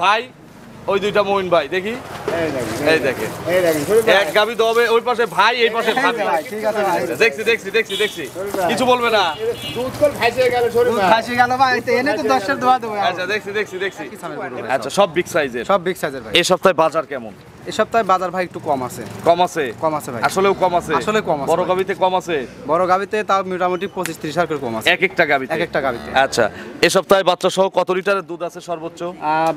ভাই, ওই দুইটা মইন ভাই, দেখি এই দেখেন এক গাবি দবে, ওই পাশে ভাই, এই পাশে ভাবি। ঠিক আছে ভাই, দেখছি কিছু বলবে না। দুধ কল ফাইসে গেল সরে ভাই, ফাইসে গেল ভাই, তো এনে তো 10 এর দোয়া দেব। আচ্ছা দেখছি আচ্ছা, সব বিগ সাইজের, সব বিগ সাইজের ভাই। এই সপ্তাহে বাজার কেমন? এই সপ্তাহে বাজার ভাই একটু কম আছে ভাই, আসলেও কম আছে। বড় গাবিতে কম আছে, বড় গাবিতে তাও মোটামুটি 25-30 হাজার করে কম আছে এক একটা গাবিতে। আচ্ছা, এই সপ্তাহে বাচ্চা সহ কত লিটারের দুধ আছে সর্বোচ্চ?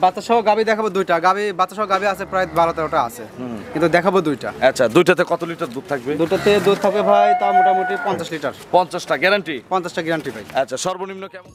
বাচ্চা সহ গাবি দেখাবো দুইটা, বাচ্চা সহ গাবি আছে প্রায় 12-13টা আছে, কিন্তু দেখাবো দুইটা। আচ্ছা, দুইটাতে কত লিটার দুধ থাকবে? দুটোতে দুধ থাকবে ভাই তা মোটামুটি 50 লিটার। 50টা গ্যারান্টি? 50টা গ্যারান্টি ভাই। আচ্ছা, সর্বনিম্ন কেমন?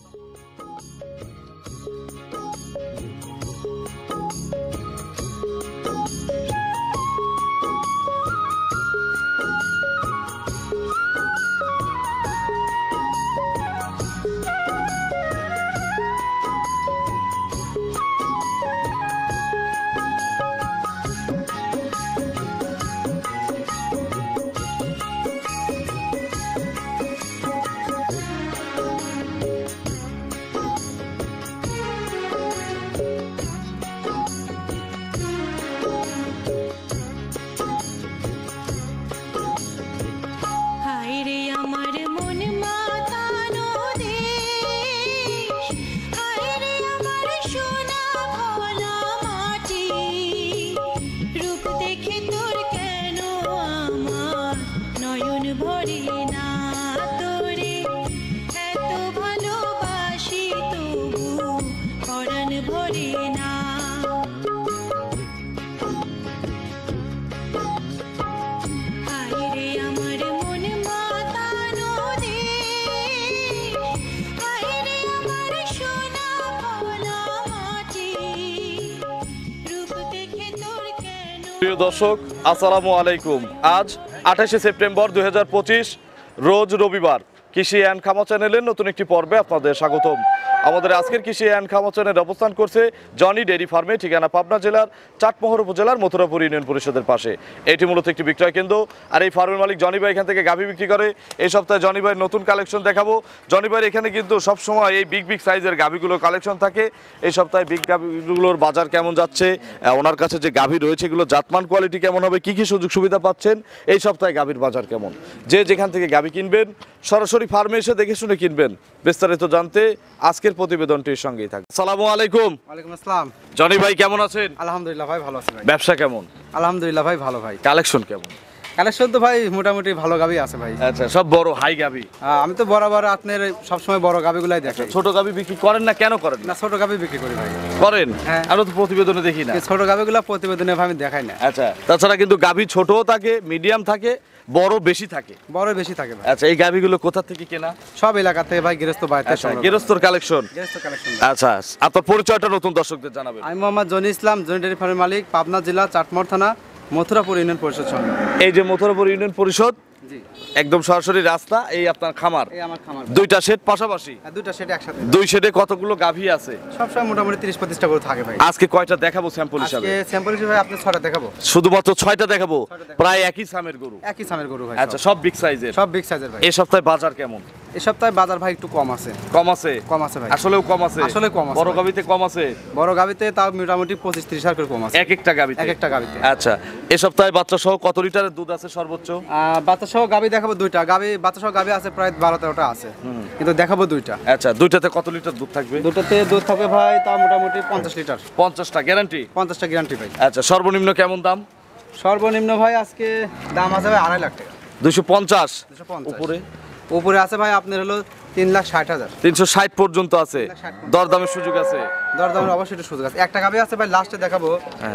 প্রিয় দর্শক, আসসালামু আলাইকুম। আজ 28শে সেপ্টেম্বর 2025, রোজ রবিবার। কৃষি অ্যান্ড খামা চ্যানেলের নতুন একটি পর্বে আপনাদের স্বাগতম। আমাদের আজকের কৃষি অ্যান্ড খামা চ্যানেল অবস্থান করছে জনি ডেইরি ফার্মে, ঠিকানা পাবনা জেলার চাটমোহর উপজেলার মথুরাপুর ইউনিয়ন পরিষদের পাশে। এটি মূলত একটি বিক্রয় কেন্দ্র, আর এই ফার্মের মালিক জনি ভাই এখান থেকে গাভী বিক্রি করে। এই সপ্তাহে জনি ভাইয়ের নতুন কালেকশন দেখাবো। জনি ভাইয়ের এখানে কিন্তু সবসময় এই বিগ সাইজের গাভীগুলোর কালেকশন থাকে। এই সপ্তাহে বিগ গাভীগুলোর বাজার কেমন যাচ্ছে, ওনার কাছে যে গাভী রয়েছে এগুলো জাতমান কোয়ালিটি কেমন হবে, কি কি সুযোগ সুবিধা পাচ্ছেন, এই সপ্তাহে গাভীর বাজার কেমন, যে যেখান থেকে গাভী কিনবেন সরাসরি ফার্মে এসে দেখে শুনে কিনবেন। বিস্তারিত জানতে আজকের প্রতিবেদনটির সঙ্গেই থাকবে। আসসালামু আলাইকুম। ওয়ালাইকুম আসসালাম। জনি ভাই কেমন আছেন? আলহামদুলিল্লাহ ভাই, ভালো আছি ভাই। ব্যবসা কেমন? আলহামদুলিল্লাহ ভাই, ভালো ভাই। কালেকশন কেমন? কালেকশন তো ভাই মোটামুটি ভালো গাবি আছে ভাই। আচ্ছা, সব বড় হাই গাবি? আমি তো বরাবর আপনার সবসময় বড় গাবিগুলাই দেখাই। ছোট গাবি বিক্রি করেন না? কেন করেন না, ছোট গাবি বিক্রি করি ভাই। করেন? হ্যাঁ। আমরা তো প্রতিবেদনে দেখি না ছোট গাবিগুলা, প্রতিবেদনে আমি দেখাই না। আচ্ছা, তাছাড়া কিন্তু গাবি ছোটও থাকে, মিডিয়াম থাকে, বড় বেশি থাকে। বড় বেশি থাকে ভাই। আচ্ছা, এই গাবিগুলো কোথা থেকে কেনা? সব এলাকা থেকে ভাই, গৃহস্থ বাড়িতে। আচ্ছা, গৃহস্থর কালেকশন। আচ্ছা, আপনার পরিচয়টা নতুন দর্শকদের জানাবেন। আমি মোহাম্মদ জনি ইসলাম, জনি ডেইরি ফার্মের মালিক, পাবনা জেলা চাটমোহর থানা, মথুরাপুর ইউনিয়ন পরিষদ সঙ্গে। এই যে মথুরাপুর ইউনিয়ন পরিষদ, একদম সরাসরি রাস্তা, এই আপনার খামার। এই আমার খামার। দুইটা শেড পাশাপাশি? দুইটা শেড একসাথে। দুই শেডে কতগুলো গাভী আছে? সবসময় মোটামুটি 30-35টা করে থাকে ভাই। আজকে কয়টা দেখাবো স্যাম্পল হিসাবে? আজকে স্যাম্পল হিসেবে আপনি 6টা দেখাবো। শুধুমাত্র 6টা দেখাবো? প্রায় একই সামের গরু? একই সামের গরু ভাই। আচ্ছা, সব বিগ সাইজের? সব বিগ সাইজের ভাই। এই সপ্তাহে বাজার কেমন? এই সপ্তাহে বাজার ভাই একটু কম আছে ভাই। আসলেও কম আছে? বড় গাবিতে কম আছে? বড় গাবিতে তাও মোটামুটি 25-30 হাজার করে কম আছে এক একটা গাবিতে। আচ্ছা, এই সপ্তাহে বাচ্চা সহ কত লিটারের দুধ আছে সর্বোচ্চ? বাচ্চা সহ গাবি দেখাবো দুইটা, বাচ্চা সহ গাবি আছে প্রায় 12-13টা আছে, কিন্তু দেখাবো দুইটা। আচ্ছা, দুইটাতে কত লিটার দুধ থাকবে? দুটোতে দুধ থাকবে ভাই তা মোটামুটি 50 লিটার। 50টা গ্যারান্টি? 50টা গ্যারান্টি ভাই। আচ্ছা, সর্বনিম্ন কেমন দাম? সর্বনিম্ন ভাই আজকে দাম আছে ভাই 2.5 লাখ টাকা। 250? উপরে আছে ভাই আপনার হলো 3,60,000। 360 পর্যন্ত আছে? দরদামের সুযোগ আছে? দরদামের অবশ্যই একটু সুযোগ আছে। একটা গাবি আছে ভাই, লাস্টে দেখাবো।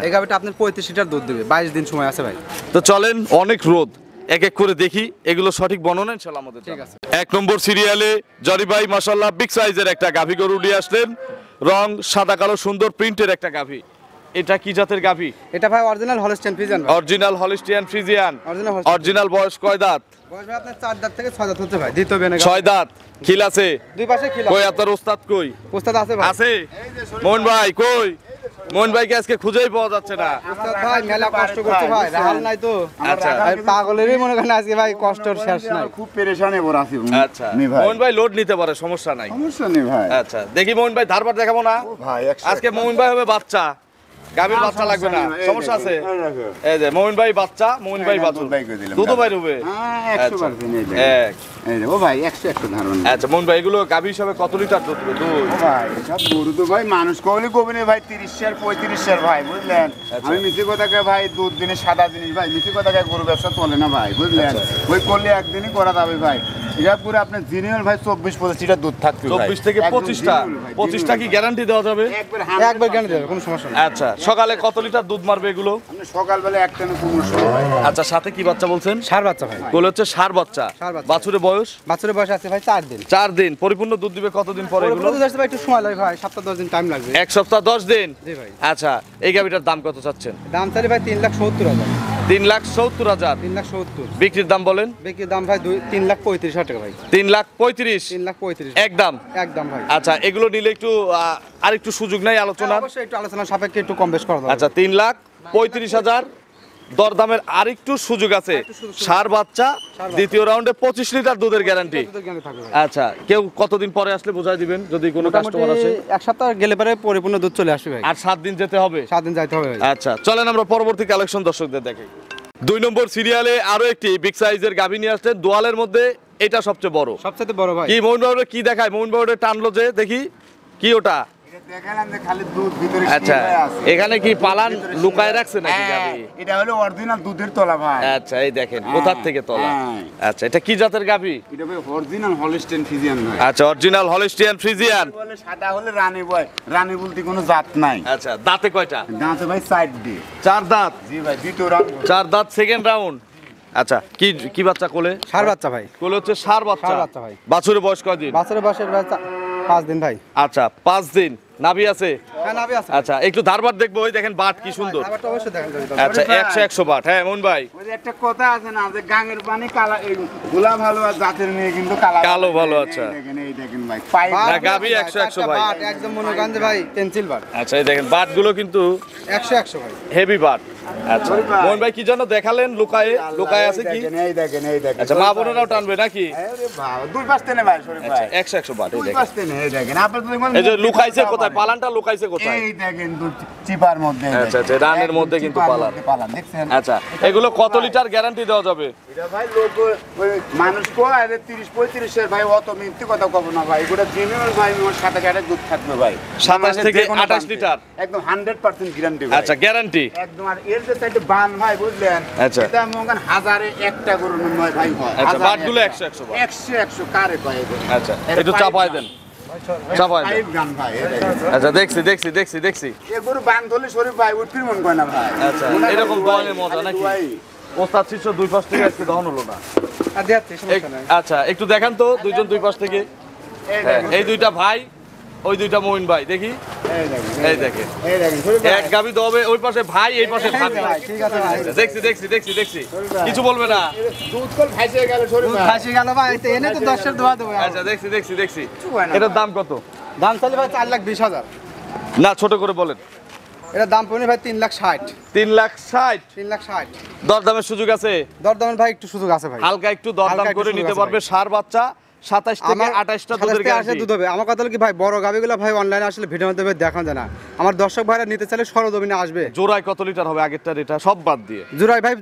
এই গাবিটা আপনার 35 লিটার দুধ দেবে, 22 দিন সময় আছে ভাই। তো চলেন, অনেক রোদ, এক এক করে দেখি এগুলো সঠিক বর্ণনা ইনশাআল্লাহ আমাদের। ঠিক আছে। 1 নম্বর সিরিয়ালে জনি ভাই মাশাআল্লাহ বিগ সাইজের একটা গাভী গরু নিয়ে আসলেন। রং সাদা কালো সুন্দর প্রিন্টের একটা গাভী। এটা কি জাতের গাভী? এটা ভাই original Holstein Friesian. Original Holstein Friesian. Original বয়স কয় দাঁত? বয়স ভাই আপনার 4 দাঁত থেকে 6 দাঁত হচ্ছে ভাই। দ্বিতীয় বেনে 6 দাঁত। খিল আছে? দুই পাশে খিল আছে। কই আপনার ওস্তাদ কই? ওস্তাদ আছে ভাই। আছে? মোহন ভাই কই? মোহন ভাইকে আজকে খুঁজেই পাওয়া যাচ্ছে না। উস্তাদ ভাই মেলা কষ্ট করছে ভাই, রাহাল নাই তো। আচ্ছা। ভাই পাগলেরই মনে করেন আজকে ভাই কষ্টর শেষ নাই। খুব পেরেশানে পড়ে আছি আচ্ছা নি ভাই। মোহন ভাই লোড নিতে পারে, সমস্যা নাই। সমস্যা নেই ভাই। আচ্ছা দেখি মোহন ভাই ধারবার দেখাবো না ও ভাই আজকে। মোহন ভাই হবে বাচ্চা, গাভীর বাচ্চা লাগবে না, সমস্যা আছে? এই যে মোহন ভাই বাচ্চা, মোহন ভাই বাচ্চা, দুধও ভাই রুবে। হ্যাঁ 100% এই দেখেন। এক এই যে ও ভাই 100 ধারণ। আচ্ছা মোহন ভাই এগুলো গাভী হিসাবে কত লিটার দুধ দেবে? দুধ ও ভাই সব গরু তো ভাই মানুষ কইলে কবে ভাই 30 শের 35 শের ভাই বুঝলেন। আমি মিথ্যে কথাকে ভাই দুধ দিনে সাদা জিনিস ভাই মিথ্যে কথাকে গরু ব্যবসা চলে না ভাই বুঝলেন। ওই করলে একদিনই করা যাবে ভাই। এটা পুরো আপনার জিনিয়াল ভাই 24-25 লিটার দুধ থাকবে ভাই। 24 থেকে 25টা। 25টা কি গ্যারান্টি দেওয়া যাবে? একবার জ্ঞান দেবে, কোনো সমস্যা নেই। আচ্ছা সকালে কত লিটার দুধ মারবে এগুলো? আপনি সকালবেলা একটা না 15 ভাই। আচ্ছা সাথে কি বাচ্চা বলছেন? সার বাচ্চা ভাই, কোলে হচ্ছে ষাঁড় বাচ্চা। ষাঁড় বাচ্চা। বাছুরের বয়স বাছুরের বয়স আছে ভাই 4 দিন। 4 দিন। পরিপূর্ণ দুধ দিবে কতদিন পরে এগুলো? দুধ আসতে ভাই একটু সময় লাগে ভাই, সপ্তাহ 10 দিন টাইম লাগবে। 1 সপ্তাহ 10 দিন। জি ভাই। আচ্ছা এই গাভীটার দাম কত চাচ্ছেন? দাম চাইলে ভাই 3,70,000। 3,70,000। 3,70,000। বিক্রির দাম বলেন? বিক্রির দাম ভাই 3,35,000 টাকা ভাই। 3,35,000 3,35,000 একদম। একদম ভাই। আচ্ছা এগুলো নিলে একটু আর একটু সুযোগ নাই আলোচনার? অবশ্যই একটু আলোচনা সাপেক্ষে একটু কম বেশ করা যাবে। আচ্ছা 3,35,000 দরদামের আরেকটু সুযোগ আছে। ষাঁড় বাচ্চা, দ্বিতীয় রাউন্ডে 25 লিটার দুধের গ্যারান্টি। দুধের জ্ঞানে থাকবে ভাই। আচ্ছা কেউ কতদিন পরে আসলে বোঝাই দিবেন যদি কোনো কাস্টমার আসে? মোটামুটি এক সপ্তাহ গেলে পরে পরিপূর্ণ দুধ চলে আসবে ভাই। আর 7 দিন যেতে হবে? 7 দিন যাইতে হবে ভাই। আচ্ছা চলেন আমরা পরবর্তী কালেকশন দর্শকদের দেখাই। 2 নম্বর সিরিয়ালে আরো একটি বিগ সাইজের গাভী নিয়ে আসছেন। দোয়ালের মধ্যে এটা সবচেয়ে বড়। সবচেয়ে বড় ভাই। কি মোহন বাবুরে কি দেখায়? মোহন বাবুরে টানলো যে দেখি কি ওটা? দেখালাম যে খালি দুধ ভিতরে আচ্ছা শিরা আছে। এখানে কি পালান লুকায় রাখছে নাকি হ্যাঁ, গাভী? এটা হলো অরিজিনাল দুধের তলা ভাই। আচ্ছা এই দেখেন কোথার থেকে তোলা। হ্যাঁ। আচ্ছা এটা কি জাতের গাভী? এটা ভাই অরিজিনাল হলস্টেইন ফ্রিজিয়ান ভাই। আচ্ছা অরিজিনাল হলিস্টিয়ান ফ্রিজিয়ান। বলে সাদা হলে রানী বয়, রানী বলতে কোনো জাত নাই। আচ্ছা দাঁতে কয়টা? দাঁতে ভাই সাইড দিয়ে। 4 দাঁত। জি ভাই দ্বিতীয় রাউন্ড। 4 দাঁত সেকেন্ড রাউন্ড। আচ্ছা কি কি বাচ্চা কোলে? সার বাচ্চা ভাই। কোলে হচ্ছে ষাঁড় বাচ্চা। ষাঁড় বাচ্চা ভাই। বাছুরের বয়স কয়দিন? বাছুরের বয়সের ভাই 5 দিন ভাই। আচ্ছা 5 দিন। নাভি আছে? হ্যাঁ নাভি আছে। আচ্ছা একটু ধারবার দেখবো। ওই দেখেন বাট কি সুন্দর। খাবারটা অবশ্যই দেখেন যদি। আচ্ছা 100 বাট। হ্যাঁ মোহন ভাই ওই যে একটা কথা আছে না যে গাঙের পানি কালা, এই গোলা ভালো আর জাতের মেয়ে কিন্তু কালা কালো ভালো, আচ্ছা। এই দেখেন ভাই পাই না, গাভী 100 ভাই। বাট একদম মনে করেন যে ভাই পেন্সিল বাট। আচ্ছা এই দেখেন বাট গুলো কিন্তু 100 ভাই। Heavy but. আচ্ছা মোহন ভাই কি জন্য দেখালেন? লুকায় আছে কি? এই দেখেন এই দেখেন। আচ্ছা মা বোনেরাও টানবে নাকি? আরে বাবা দুই পাশ টেনে ভাই শরীফ ভাই। 100 বাট। এই দুই দেখেন পাশ টেনে এই দেখেন। আপনি তো দেখবেন এই যে লুকাইছে কোথায়? পালানটা লুকাইছে কোথায়? এই দেখেন দুধ চিপার মধ্যে। এই আচ্ছা, আচ্ছা, দেখেন। রানের মধ্যে কিন্তু চিপার পালান। মধ্যে পালান দেখছেন? আচ্ছা এগুলো কত লিটার গ্যারান্টি দেওয়া যাবে? এটা ভাই লোক ওই মানুষ কয় আরে 30-35 এর ভাই অত মিথ্যে কথা কব না ভাই। গোটা জিনিয়াল ভাই ওর সাথে গাড়ি দুধ থাকবে ভাই। 27 থেকে যে কোনো 28 বানতে। লিটার। একদম 100% গ্যারান্টি ভাই। আচ্ছা গ্যারান্টি। একদম। আর এর যে সাইডে বান ভাই বুঝলেন? আচ্ছা। এটা মনে হাজারে একটা গরু নয় ভাই হয়। আচ্ছা, হাজারে বাটগুলো একটা। 100 বাট। 100 কারে কয় এগুলো? আচ্ছা একটু চাপায় দেন, চাপায় দেন। পাইপ গান ভাই এই দেখেন। আচ্ছা দেখছি। এ গরু বান ধরলে শরীফ ভাই উঠতির মন কয় না ভাই। আচ্ছা, ওনার এরকম খালি দোয়ানের দোয়াই, মজা খালি নাকি? দোয়াই। ওস্তাদ শিষ্য দুই পাশ থেকে আজকে দহন হলো না। আর দিয়াচ্ছি সমস্যা নাই। আচ্ছা একটু দেখান তো দুইজন দুই পাশ থেকে। এই হ্যাঁ, দেখেন, এই দুইটা ভাই, ওই দুইটা মঈন ভাই দেখি। এই দেখেন, এই দেখেন এই দেখেন শরীফ ভাই। এক গাবি দবে, ওই পাশে ভাই এই পাশে ভাবি। ভাই ঠিক আছে ভাই। দেখছি কিছু বলবে না। দুধ কল ভাইসে গেল শরীফ দুধ ভাই। ফাঁসি গেল ভাই, তো এনে তো 10 দোয়া দেবো। আচ্ছা দেখছি হয় না এটার দাম কত? দাম চাইলে ভাই 4,20,000। না ছোট করে বলেন। এটা দাম পড়বে ভাই 3,60,000। 3,60,000। 3,60,000 দরদামের সুযোগ আছে? দরদামের ভাই একটু সুযোগ আছে ভাই। হালকা একটু দরদাম হালকা একটু করে সুযোগ নিতে আছে পারবে। ষাঁড় বাচ্চা 27 থেকে 28টা দুধের 27 গ্যারান্টি। দুধ হবে। আমার কথা হলো কি ভাই, বড় গাবিগুলো ভাই অনলাইনে আসলে ভিডিওর মধ্যে দেখানো যায় না। আমার দর্শক ভাইরা নিতে চাইলে সরজমিনে আসবে। জোড়ায় কত লিটার হবে আগেরটার এটা সব বাদ দিয়ে? জুরাই ভাই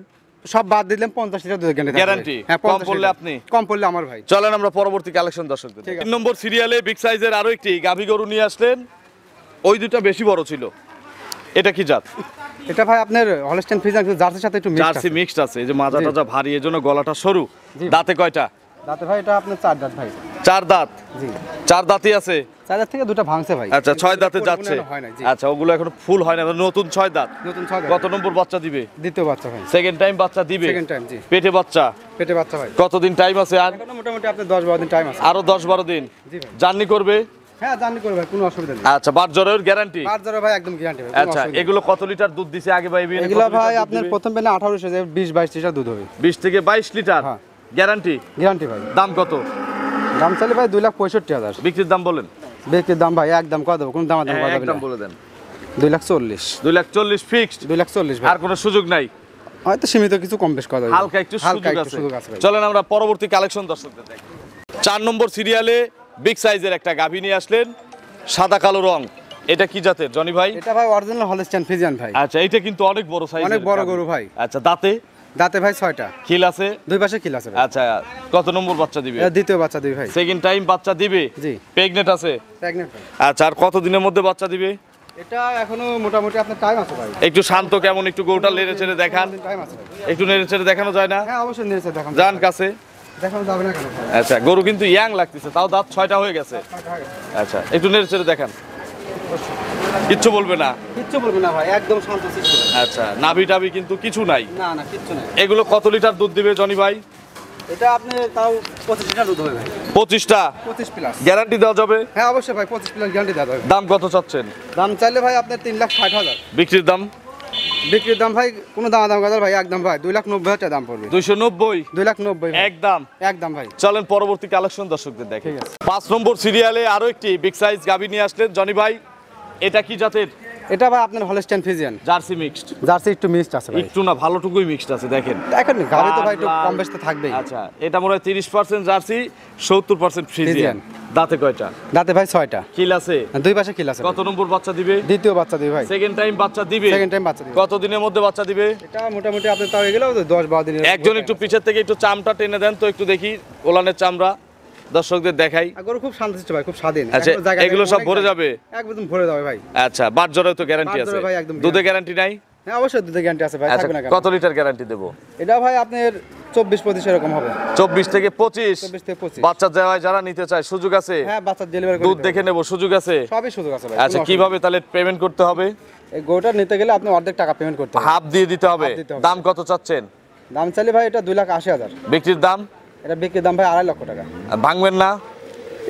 সব বাদ দিলাম 50 লিটার দুধের গ্যারান্টি। গ্যারান্টি? হ্যাঁ কম 50 পড়লে লিটার। আপনি? কম পড়লে আমার ভাই। চলেন আমরা পরবর্তী কালেকশন দর্শকদের। ঠিক আছে। 3 নম্বর সিরিয়ালে বিগ সাইজের আরো একটি গাভী গরু নিয়ে আসলেন। ওই দুটো বেশি বড় ছিল। এটা কি জাত? এটা ভাই আপনার হলস্টেইন ফ্রিজিয়ান জার্সির সাথে একটু মিক্স জার্সি আছে। মিক্সড আছে। এই যে মাজা টাজা ভারী, এজন্য গলাটা সরু। দাঁতে কয়টা? দাঁতে ভাই এটা আপনার 4 দাঁত ভাই। 4 দাঁত। জি 4 দাঁতই আছে। 4 দাঁত থেকে দুটো ভাঙছে ভাই। আচ্ছা 6 দাঁতে যাচ্ছে। পরিপূর্ণ হয় না, জি। আচ্ছা ওগুলো এখনো ফুল হয় না, নতুন 6 দাঁত। নতুন 6 দাঁত। কত নম্বর বাচ্চা দিবে? দ্বিতীয় বাচ্চা ভাই। সেকেন্ড টাইম বাচ্চা দিবে? সেকেন্ড টাইম জি। পেটে বাচ্চা? পেটে বাচ্চা ভাই। কতদিন টাইম আছে আর? এখনো মোটামুটি আপনার 10-12 দিন টাইম আছে। আরো 10-12 দিন জি ভাই। জার্নি করবে? হ্যাঁ জানি করবে ভাই, কোনো অসুবিধা নেই। আচ্ছা বাট জ্বরের গ্যারান্টি? পাঁচ জোড়া ভাই একদম গ্যারান্টি ভাই, কোনো আচ্ছা অসুবিধা নেই। এগুলো কত লিটার দুধ দিছে আগে ভাই? এগুলো ভাই আপনার প্রথম বেলা 18 থেকে 20-22 লিটার দুধ হবে। 20 থেকে 22 লিটার হ্যাঁ। গ্যারান্টি? গ্যারান্টি ভাই। দাম কত? দাম চাইলে ভাই 2,65,000। বিক্রির দাম বলেন। বিক্রির দাম ভাই একদম কত দেবো, কোন দাম হ্যাঁ, কথা একদম বলে দেন। 2,40,000 2,40,000 ফিক্সড, 2,40,000 ভাই। আর কোনো সুযোগ নাই? হয়তো সীমিত কিছু কম বেশ করা যাবে। হালকা একটু সুযোগ আছে। ভাই। চলেন আমরা পরবর্তী কালেকশন দর্শকদের দেখাই। 4 নম্বর সিরিয়ালে বিগ সাইজের একটা গাভী নিয়ে আসলেন, সাদা কালো রং। এটা কি জাতের জনি ভাই? এটা ভাই অরিজিনাল হলস্টাইন ফ্রিজিয়ান ভাই। আচ্ছা, এটা কিন্তু অনেক বড় সাইজ, অনেক বড় গরু ভাই। আচ্ছা, দাঁতে দাঁতে ভাই 6টা, খিল আছে, দুই পাশে খিল আছে ভাই। আচ্ছা, কত নম্বর বাচ্চা দিবে? এটা দ্বিতীয় বাচ্চা দিই ভাই। সেকেন্ড টাইম বাচ্চা দিবে? জি। প্রেগনেন্ট আছে? প্রেগন্যান্ট ভাই। আচ্ছা, আর কত দিনের মধ্যে বাচ্চা দিবে? এটা এখনো মোটামুটি আপনার টাইম আছে ভাই। একটু শান্ত কেমন, একটু গরুটা নেড়ে চেড়ে দেখান, টাইম আছে ভাই। একটু নেড়ে চেড়ে দেখানো যায় না? হ্যাঁ অবশ্যই নিয়েছে দেখান। জান কাছে দেখানো যাবে না কেন ভাই? আচ্ছা, গরু কিন্তু ইয়াং লাগতেছে, তাও দাঁত 6টা হয়ে গেছে। আচ্ছা, একটু নেড়ে চেড়ে দেখান, কিচ্ছু বলবে না? কিচ্ছু বলবে না ভাই, একদম শান্ত শিষ্ট। আচ্ছা, নাভি টাভি কিন্তু কিছু নাই। না না কিচ্ছু নাই। এগুলো কত লিটার দুধ দিবে জনি ভাই? এটা আপনি তাও 25 লিটার দুধ হবে ভাই। 25টা 25 প্লাস। গ্যারান্টি দেওয়া যাবে? হ্যাঁ অবশ্যই ভাই 25 প্লাস গ্যারান্টি দেওয়া যাবে। দাম কত চাচ্ছেন? দাম চাইলে ভাই আপনার 3,60,000। বিক্রির দাম? বিক্রির দাম ভাই কোনো দাম কথা ভাই, একদম ভাই 2,90,000 দাম পড়বে। 290 2,90,000 একদম। একদম ভাই। চলেন পরবর্তী কালেকশন দর্শকদের দেখে। ঠিক আছে। 5 নম্বর সিরিয়ালে আরো একটি বিগ সাইজ গাভী নিয়ে আসলেন জনি ভাই। এটা কি জাতের? এটা ভাই আপনার Holstein Friesian. Jersey mixed? Jersey একটু মিক্সড আছে ভাই। একটু না, ভালোটুকুই মিক্সড আছে, দেখেন। দেখেন গাড়ি তো ভাই একটু লাল, কম বেশি তো থাকবেই। আচ্ছা, এটা মনে হয় 30% জার্সি, 70% ফ্রিজিয়ান। দাঁতে কয়টা? দাঁতে ভাই 6টা, কিল আছে? দুই পাশে কিল আছে। কত নম্বর বাচ্চা দিবে? দ্বিতীয় বাচ্চা দিই ভাই। সেকেন্ড টাইম বাচ্চা দিবে? সেকেন্ড টাইম বাচ্চা দিই। কত দিনের মধ্যে বাচ্চা দিবে? এটা মোটামুটি আপনি তাও এগুলো 10-12 দিনের। একজন একটু পিছের থেকে একটু চামড়া টেনে দেন তো, একটু দেখি ওলানের চামড়া দর্শকদের দেখাই। গরু খুব শান্তশিষ্ট ভাই, খুব স্বাধীন। আচ্ছা, একদম জায়গা এগুলো জায়গা সব অনেক ভরে জায়গা। যাবে? একদম ভরে যাবে ভাই। আচ্ছা, বাট জরায় তো গ্যারান্টি বাট আছে? জরায় ভাই একদম দুধে গ্যারান্টি নাই? হ্যাঁ অবশ্যই দুধে গ্যারান্টি আছে ভাই, আচ্ছা, থাকবে না কেন? কত লিটার গ্যারান্টি দেবো? এটা ভাই আপনার 24-25 এরকম হবে। 24 থেকে 25? 24 থেকে 25। বাচ্চা দেওয়ায় যারা নিতে চায় সুযোগ আছে? হ্যাঁ বাচ্চা ডেলিভারি করে দুধ দিতে দেখে নেব, সুযোগ আছে? হবে। সবই সুযোগ আছে ভাই। আচ্ছা, কোনো কিভাবে তাহলে পেমেন্ট করতে হবে? অসুবিধা নেই। এই গরুটা নিতে গেলে আপনি অর্ধেক টাকা পেমেন্ট করতে হবে। হাফ দিয়ে দিতে হবে? হাফ দিতে হবে। দাম কত চাচ্ছেন? দাম চাইলে ভাই এটা 2,80,000। বিক্রির দাম? এটা বিক্রির দাম ভাই 2.5 লক্ষ টাকা। ভাঙবেন না?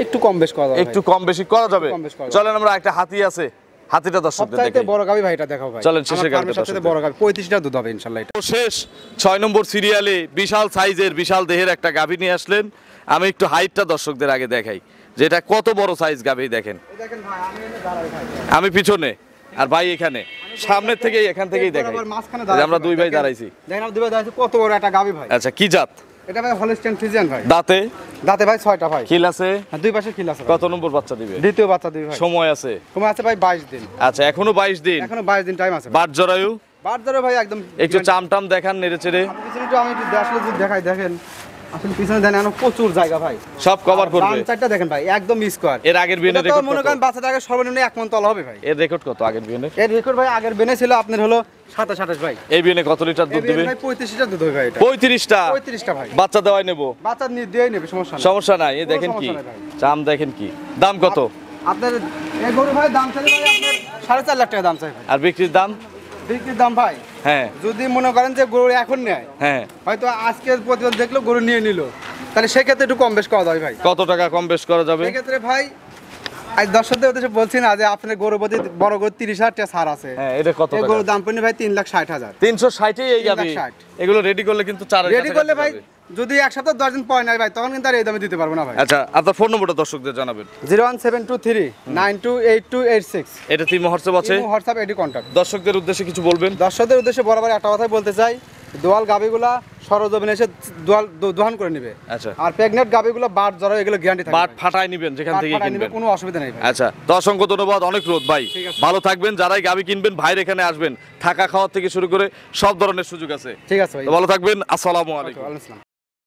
একটু কম বেশ করা যাবে। একটু কম বেশি করা যাবে? কম বেশি করা যাবে। চলেন আমরা একটা হাতি আছে, হাতিটা দর্শকদের সবচাইতে দেখাই। বড় গাবি ভাই এটা দেখাও ভাই। চলেন শেষের আমার গাবিটা ফার্মের সবচাইতে দর্শকদের। বড় গাবি 35টা দুধ হবে ইনশাআল্লাহ এটা। তো শেষ 6 নম্বর সিরিয়ালে বিশাল সাইজের, বিশাল দেহের একটা গাভী নিয়ে আসলেন। আমি একটু হাইটটা দর্শকদের আগে দেখাই, যে এটা কত বড় সাইজ গাভী দেখেন। দেখেন ভাই আমি এনে দাঁড়াই ভাই। আমি পিছনে আর ভাই এখানে, সামনের থেকেই এখান থেকেই দেখাই। বরাবর মাঝখানে এই যে দাঁড়াই আমরা দুই ভাই দাঁড়াইছি। দেখেন আমরা দুই ভাই দাঁড়াইছি, কত বড় একটা গাবি ভাই। আচ্ছা, কি জাত? এটা ভাই হলস্টাইন ফ্রিজিয়ান ভাই। দাঁতে? দাঁতে ভাই 6টা ভাই। খিল আছে? হ্যাঁ, দুই পাশে খিল আছে ভাই। কত নম্বর বাচ্চা দিবে? দ্বিতীয় বাচ্চা দিই ভাই। সময় আছে? সময় আছে ভাই 22 দিন। আচ্ছা, এখনো 22 দিন। এখনো 22 দিন টাইম আছে ভাই। বাট জরায়ু? বাট ধরে ভাই একদম একটু চামটাম দেখান নেড়ে চেড়ে, পিছনে একটু আমি একটু আসলে যদি দেখাই, দেখেন আসলে পিছনে দেন এখন প্রচুর জায়গা ভাই। সব কভার করবে। ডান সাইডটা দেখেন ভাই একদম স্কোয়ার। এর আগের বিয়েনের এটা তো রেকর্ড মনে কত? করেন বাচ্চাটা আগে সর্বনিম্ন 1 মণ তলা হবে ভাই। এর রেকর্ড কত আগের বিয়েনের? এর রেকর্ড ভাই আগের বেনে ছিল আপনার হলো 27-28 ভাই। এই বিয়েনে কত লিটার দুধ দিবে? ভাই 35টা দুধ হবে ভাই এটা। 35টা? 35টা ভাই। বাচ্চা দেওয়াই নেবো? বাচ্চা নিয়ে দিয়েই নেবে, সমস্যা নেই। সমস্যা নাই। এই কোনো দেখেন কি সমস্যা নাই ভাই। চাম, দেখেন কি দাম কত? আপনার এই গরু ভাই দাম চাইলে ভাই আপনার 4.5 লাখ টাকা দাম চাই ভাই। আর বিক্রির দাম? বিক্রির দাম ভাই হ্যাঁ যদি মনে করেন যে গরু এখন নেয়, হ্যাঁ। হয়তো আজকে প্রতিবেদন দেখলো গরু নিয়ে নিল, তাহলে সেক্ষেত্রে একটু কম বেশ করা যাবে ভাই। কত টাকা কম বেশ করা যাবে? সেক্ষেত্রে ভাই আজ দর্শকদের উদ্দেশ্যে বলছি না যে আপনার গরু প্রতি বড় গরু 30,000 টাকা ছাড় আছে। হ্যাঁ, এটা কত এই টাকা? গরুর দাম পড়বে ভাই 3,60,000। 360 এই যাবে? 360 এগুলো রেডি করলে কিন্তু 4 রেডি করলে ভাই যদি এক সপ্তাহ 10 দিন পরে নাই ভাই, তখন কিন্তু আর এই দামে দিতে পারবো না ভাই। আচ্ছা, আপনার ফোন নম্বরটা দর্শকদের জানাবেন। 01723928286। এটা তিন হোয়াটসঅ্যাপ আছে? হোয়াটসঅ্যাপ এডি কন্টাক্ট। দর্শকদের উদ্দেশ্যে কিছু বলবেন? দর্শকদের উদ্দেশ্যে বরাবর একটা কথাই বলতে চাই, দোয়াল গাবিগুলা সরজমিনে এসে দোহান করে নেবে। আচ্ছা, আর প্রেগনেন্ট গাবিগুলো বাট জরা এগুলো গ্যারান্টি থাকবে। বাট ফাটাই নিবেন যেখান থেকে কিনবেন। কোনো অসুবিধা নেই ভাই। আচ্ছা, তো অসংখ্য ধন্যবাদ, অনেক রোদ ভাই। ঠিক আছে। ভালো থাকবেন। যারাই গাবি কিনবেন ভাইয়ের এখানে আসবেন, থাকা খাওয়ার থেকে শুরু করে সব ধরনের সুযোগ আছে। ঠিক আছে ভাই। তো ভালো থাকবেন। আসসালামু আলাইকুম। ওয়ালাইকুম আসসালাম।